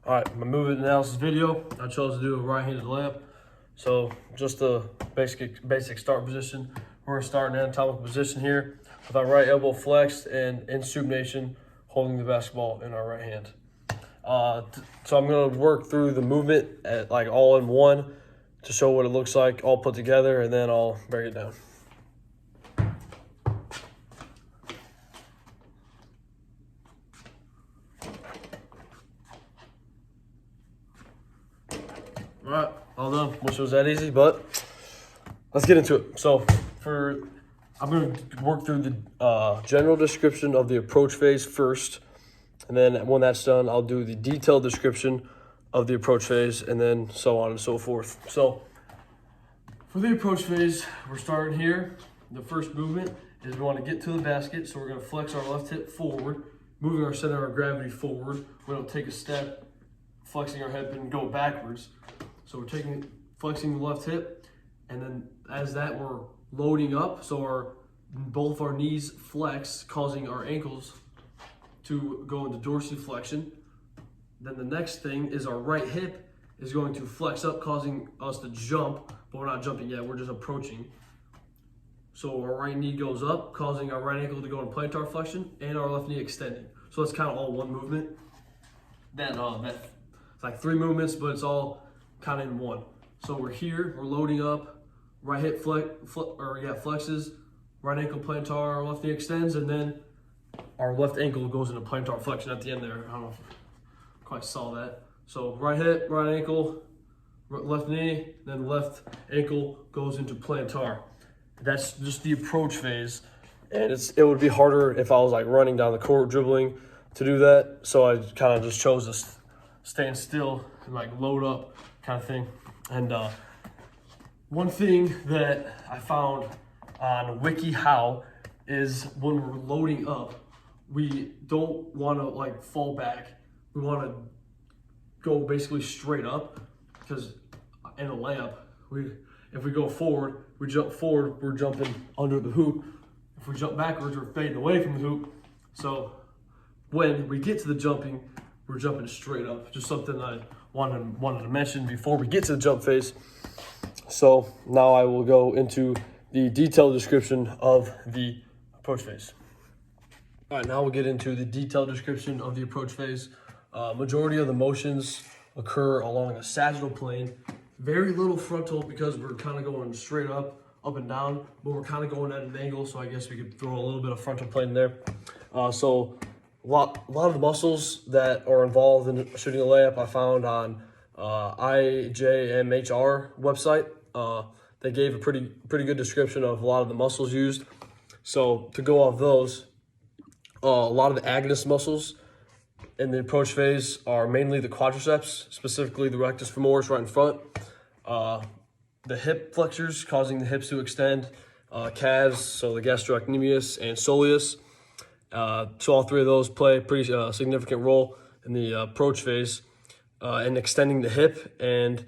All right, my movement analysis video, I chose to do a right-handed layup. So just a basic start position. We're gonna start in anatomical position here with our right elbow flexed and in supination, holding the basketball in our right hand. So I'm gonna work through the movement at like all in one to show what it looks like all put together, and then I'll break it down. All right, all done. Wish it was that easy, but let's get into it. So I'm going to work through the general description of the approach phase first, and then when that's done, I'll do the detailed description of the approach phase, and then so on and so forth. So for the approach phase, we're starting here. The first movement is we want to get to the basket, so we're going to flex our left hip forward, moving our center of gravity forward. We don't take a step, flexing our hip and go backwards. So we're flexing the left hip, and then as that we're loading up, so both our knees flex, causing our ankles to go into dorsiflexion. Then the next thing is our right hip is going to flex up, causing us to jump, but we're not jumping yet, we're just approaching. So our right knee goes up, causing our right ankle to go into plantar flexion, and our left knee extending. So it's kind of all one movement. It's like three movements, but it's all kind of in one. So we're here, we're loading up, right hip flexes, right ankle plantar, left knee extends, and then our left ankle goes into plantar flexion at the end there. I don't know if you quite saw that. So right hip, right ankle, left knee, then left ankle goes into plantar. That's just the approach phase. And it would be harder if I was like running down the court, dribbling to do that. So I kind of just chose to stand still and like load up kind of thing. And one thing that I found on WikiHow is when we're loading up, we don't want to like fall back. We want to go basically straight up, because in a layup, if we go forward, we jump forward, we're jumping under the hoop. If we jump backwards, we're fading away from the hoop. So when we get to the jumping, we're jumping straight up. Just something I wanted to mention before we get to the jump phase. So now I will go into the detailed description of the approach phase. All right, now we'll get into the detailed description of the approach phase. Majority of the motions occur along a sagittal plane. Very little frontal, because we're kind of going straight up and down, but we're kind of going at an angle, so I guess we could throw a little bit of frontal plane there. So a lot of the muscles that are involved in shooting a layup I found on IJMHR website. They gave a pretty good description of a lot of the muscles used. So to go off those, a lot of the agonist muscles in the approach phase are mainly the quadriceps, specifically the rectus femoris right in front. The hip flexors, causing the hips to extend, calves, so the gastrocnemius and soleus. So all three of those play a pretty significant role in the approach phase, in extending the hip and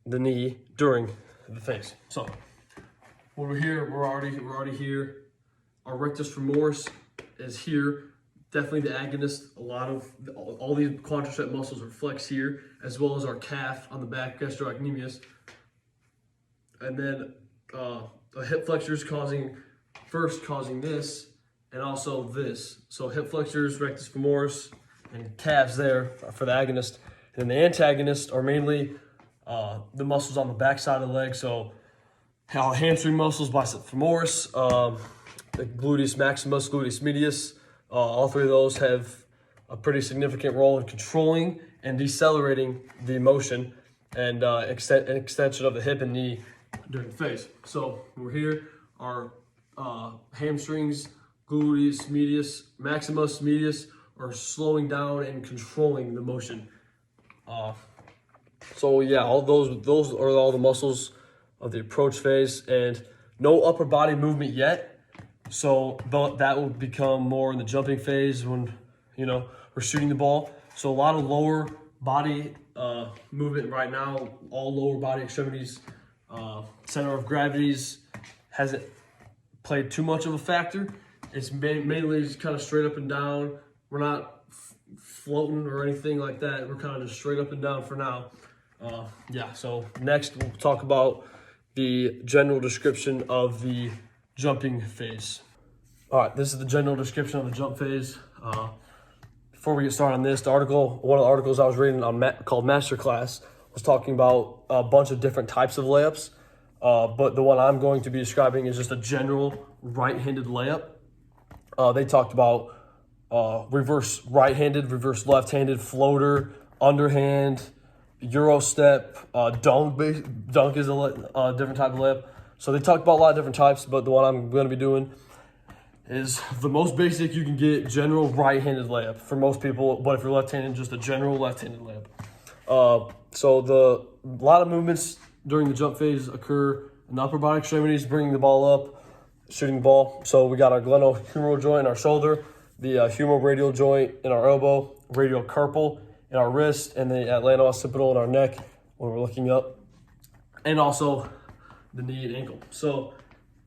the knee during the phase. So when we're here, we're already here. Our rectus femoris is here. Definitely the agonist. All these quadricep muscles are flexed here, as well as our calf on the back, gastrocnemius. And then the hip flexors causing this, and also this. So hip flexors, rectus femoris, and calves there for the agonist. And then the antagonists are mainly the muscles on the back side of the leg. So hamstring muscles, bicep femoris, the gluteus maximus, gluteus medius. All three of those have a pretty significant role in controlling and decelerating the motion and extension of the hip and knee during the phase. So we're here, our hamstrings, gluteus medius, maximus medius are slowing down and controlling the motion. So yeah, all those are all the muscles of the approach phase, and no upper body movement yet. So that will become more in the jumping phase when we're shooting the ball. So a lot of lower body movement right now, all lower body extremities, center of gravities hasn't played too much of a factor. It's mainly just kind of straight up and down. We're not floating or anything like that. We're kind of just straight up and down for now. Yeah, so next we'll talk about the general description of the jumping phase. All right, this is the general description of the jump phase. Before we get started on this, one of the articles I was reading called Masterclass was talking about a bunch of different types of layups. But the one I'm going to be describing is just a general right-handed layup. They talked about reverse right-handed, reverse left-handed, floater, underhand, Euro step, dunk is a different type of layup. So they talked about a lot of different types, but the one I'm going to be doing is the most basic you can get, general right-handed layup for most people, but if you're left-handed, just a general left-handed layup. So a lot of movements during the jump phase occur in the upper body extremities, bringing the ball up, shooting the ball. So we got our glenohumeral joint in our shoulder, the humeral radial joint in our elbow, radial carpal in our wrist, and the atlanto-occipital in our neck when we're looking up, and also the knee and ankle. So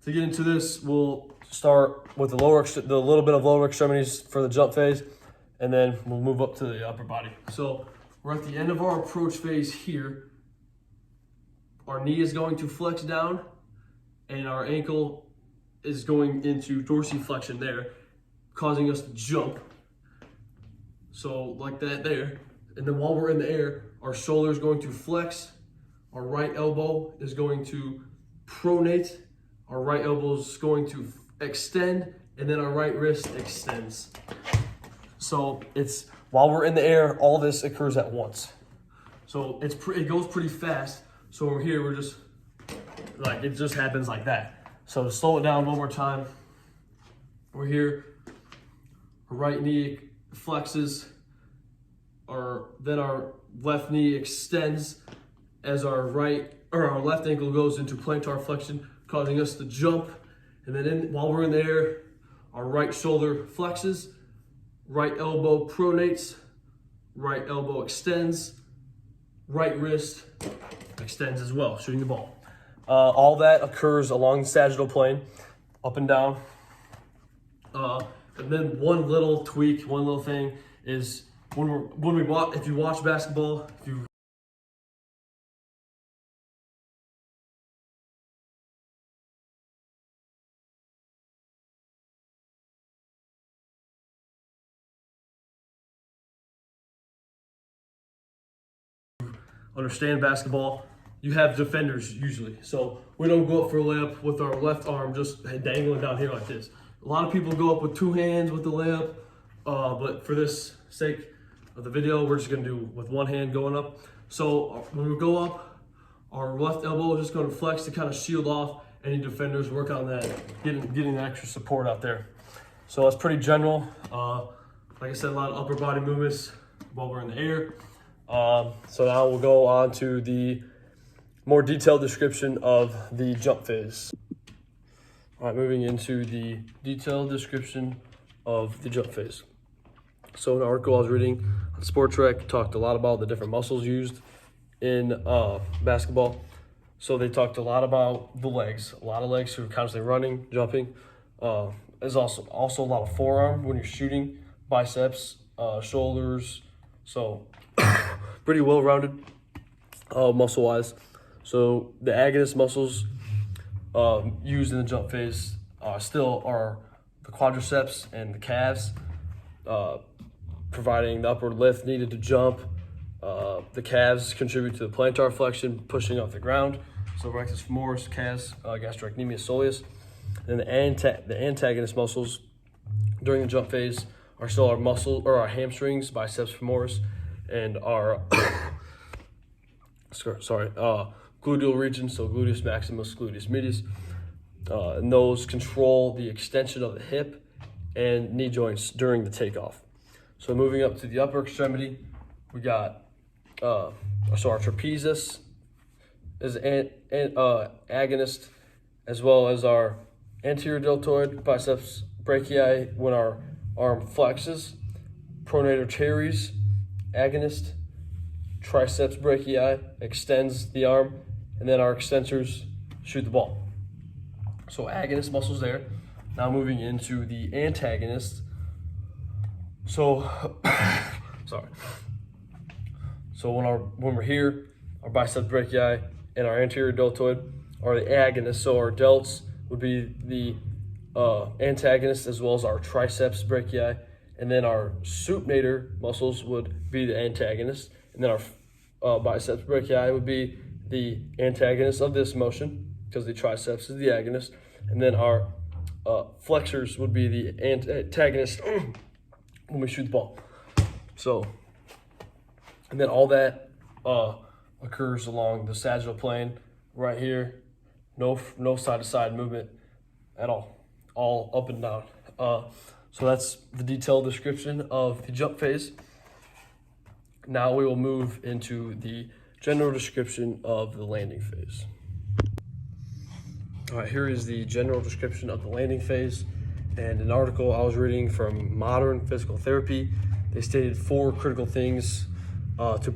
to get into this, we'll start with the little bit of lower extremities for the jump phase, and then we'll move up to the upper body. So we're at the end of our approach phase here. Our knee is going to flex down, and our ankle is going into dorsiflexion there, causing us to jump. So like that there. And then while we're in the air, our shoulder is going to flex, our right elbow is going to pronate, our right elbow is going to extend, and then our right wrist extends. So while we're in the air, all this occurs at once. So it goes pretty fast. So over here, we're just like, it just happens like that. So to slow it down one more time, we're here, our right knee flexes, then our left knee extends as our left ankle goes into plantar flexion, causing us to jump. And then while we're in the air, our right shoulder flexes, right elbow pronates, right elbow extends, right wrist extends as well, shooting the ball. All that occurs along the sagittal plane, up and down. And then one little tweak, one little thing is if you watch basketball, if you understand basketball, you have defenders usually. So we don't go up for a layup with our left arm just dangling down here like this. A lot of people go up with two hands with the layup, but for this sake of the video, we're just gonna do with one hand going up. So when we go up, our left elbow is just gonna flex to kind of shield off any defenders, work on that, getting that extra support out there. So that's pretty general. Like I said, a lot of upper body movements while we're in the air. So now we'll go on to the more detailed description of the jump phase. All right, moving into the detailed description of the jump phase. So an article I was reading on Sport Trek talked a lot about the different muscles used in basketball. So they talked a lot about the legs, a lot of legs who are constantly running, jumping. There's also a lot of forearm when you're shooting, biceps, shoulders. So pretty well-rounded muscle-wise. So the agonist muscles used in the jump phase still are the quadriceps and the calves, providing the upward lift needed to jump. The calves contribute to the plantar flexion, pushing off the ground. So rectus femoris, calves, gastrocnemius soleus. And the antagonist muscles during the jump phase are still our hamstrings, biceps femoris, and our gluteal region, so gluteus maximus, gluteus medius. And those control the extension of the hip and knee joints during the takeoff. So moving up to the upper extremity, we got our trapezius is agonist, as well as our anterior deltoid, biceps brachii when our arm flexes, pronator teres, agonist, triceps brachii extends the arm, and then our extensors shoot the ball. So agonist muscles there. Now moving into the antagonist. So, sorry. So when we're here, our biceps brachii and our anterior deltoid are the agonists. So our delts would be the antagonists, as well as our triceps brachii, and then our supinator muscles would be the antagonists, and then our biceps brachii would be the antagonist of this motion, because the triceps is the agonist, and then our flexors would be the antagonist when we shoot the ball. So, and then all that occurs along the sagittal plane right here. No side-to-side movement at all up and down. So that's the detailed description of the jump phase. Now we will move into the general description of the landing phase. All right, here is the general description of the landing phase. And an article I was reading from Modern Physical Therapy, they stated 4 critical things to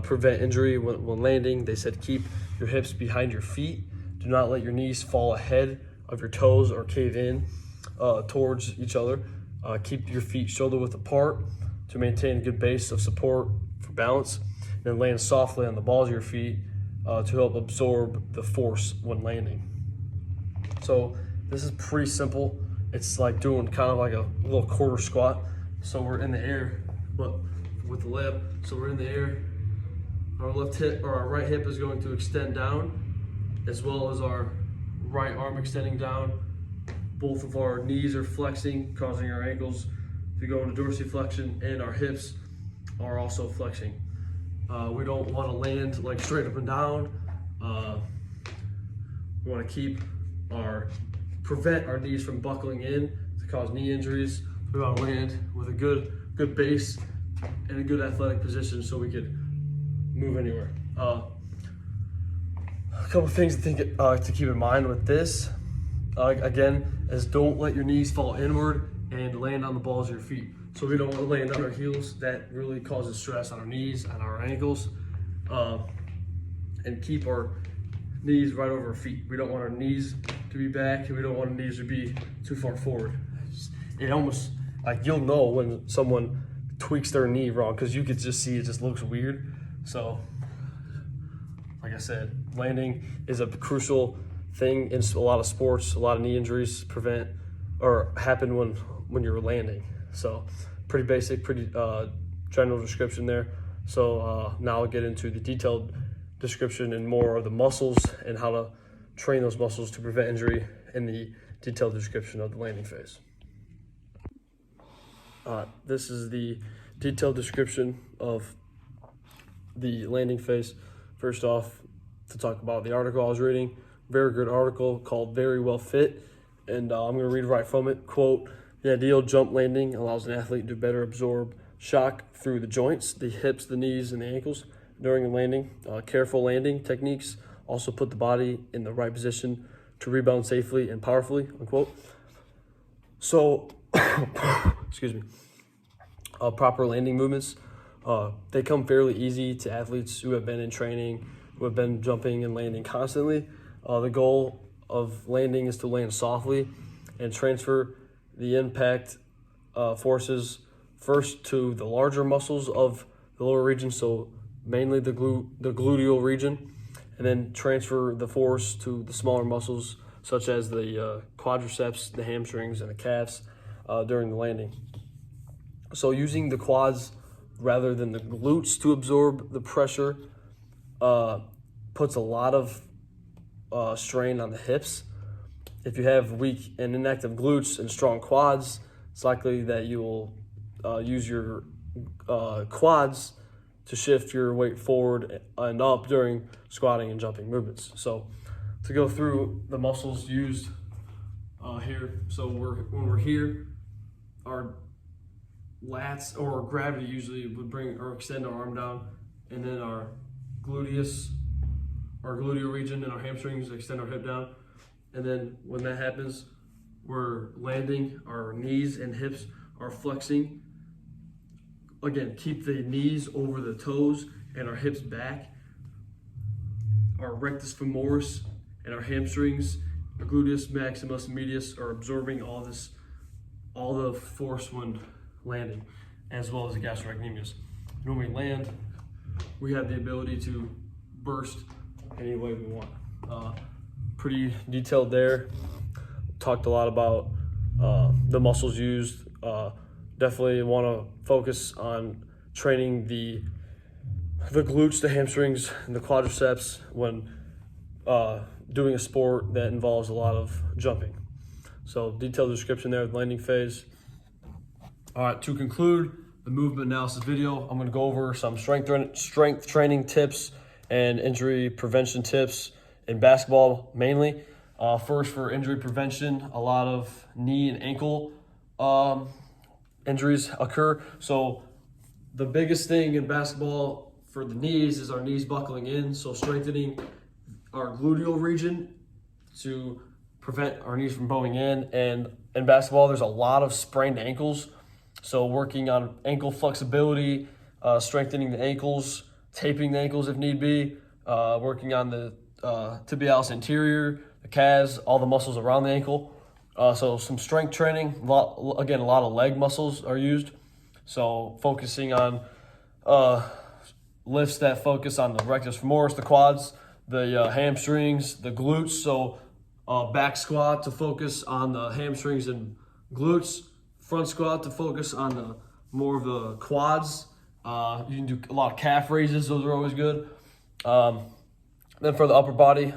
prevent injury when landing. They said keep your hips behind your feet. Do not let your knees fall ahead of your toes or cave in towards each other. Keep your feet shoulder width apart to maintain a good base of support for balance. And then land softly on the balls of your feet to help absorb the force when landing. So this is pretty simple. It's like doing kind of like a little quarter squat. So we're in the air, but with the lab. So we're in the air. Our left hip or our right hip is going to extend down, as well as our right arm extending down. Both of our knees are flexing, causing our ankles to go into dorsiflexion, and our hips are also flexing. We don't want to land like straight up and down. We want to prevent our knees from buckling in to cause knee injuries. We want to land with a good base and a good athletic position so we could move anywhere. A couple things to keep in mind with this, again, is don't let your knees fall inward and land on the balls of your feet. So we don't want to land on our heels. That really causes stress on our knees and our ankles. And keep our knees right over our feet. We don't want our knees to be back, and we don't want our knees to be too far forward. It almost, like, you'll know when someone tweaks their knee wrong, because you could just see it just looks weird. So, like I said, landing is a crucial thing in a lot of sports. A lot of knee injuries happen when you're landing. So, pretty basic, pretty general description there. So now I'll get into the detailed description and more of the muscles and how to train those muscles to prevent injury in the detailed description of the landing phase. This is the detailed description of the landing phase. First off, to talk about the article I was reading, very good article called Very Well Fit, and I'm going to read right from it. Quote, the ideal jump landing allows an athlete to better absorb shock through the joints, the hips, the knees, and the ankles during the landing. Careful landing techniques also put the body in the right position to rebound safely and powerfully, unquote. So, excuse me, proper landing movements, they come fairly easy to athletes who have been in training, who have been jumping and landing constantly. The goal of landing is to land softly and transfer the impact forces first to the larger muscles of the lower region, so mainly the gluteal region, and then transfer the force to the smaller muscles such as the quadriceps, the hamstrings, and the calves during the landing. So using the quads rather than the glutes to absorb the pressure puts a lot of strain on the hips. If you have weak and inactive glutes and strong quads, it's likely that you will use your quads to shift your weight forward and up during squatting and jumping movements. So to go through the muscles used here, so when we're here, our lats or gravity usually would bring or extend our arm down, and then our gluteus, our gluteal region, and our hamstrings extend our hip down. And then when that happens, we're landing, our knees and hips are flexing. Again, keep the knees over the toes and our hips back. Our rectus femoris and our hamstrings, our gluteus maximus and medius are absorbing all the force when landing. as well as the gastrocnemius. When we land, we have the ability to burst any way we want. Pretty detailed there. Talked a lot about the muscles used. Definitely want to focus on training the glutes, the hamstrings, and the quadriceps when doing a sport that involves a lot of jumping. So detailed description there, the landing phase. All right, to conclude the movement analysis video, I'm gonna go over some strength training tips and injury prevention tips in basketball mainly. First, for injury prevention, a lot of knee and ankle injuries occur. So the biggest thing in basketball for the knees is our knees buckling in. So strengthening our gluteal region to prevent our knees from bowing in. And in basketball, there's a lot of sprained ankles. So working on ankle flexibility, strengthening the ankles, taping the ankles if need be, working on the tibialis anterior, the calves, all the muscles around the ankle. So some strength training, a lot of leg muscles are used. So focusing on lifts that focus on the rectus femoris, the quads, the hamstrings, the glutes. So back squat to focus on the hamstrings and glutes. Front squat to focus on the more of the quads. You can do a lot of calf raises. Those are always good. Then for the upper body,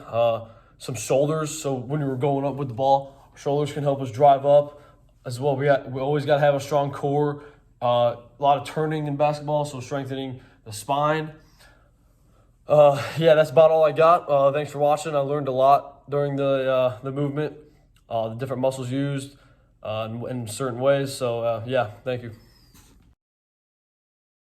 some shoulders. So when you're going up with the ball, shoulders can help us drive up as well. We always got to have a strong core. A lot of turning in basketball, so strengthening the spine. Yeah, that's about all I got. Thanks for watching. I learned a lot during the movement, the different muscles used in certain ways. So yeah, thank you.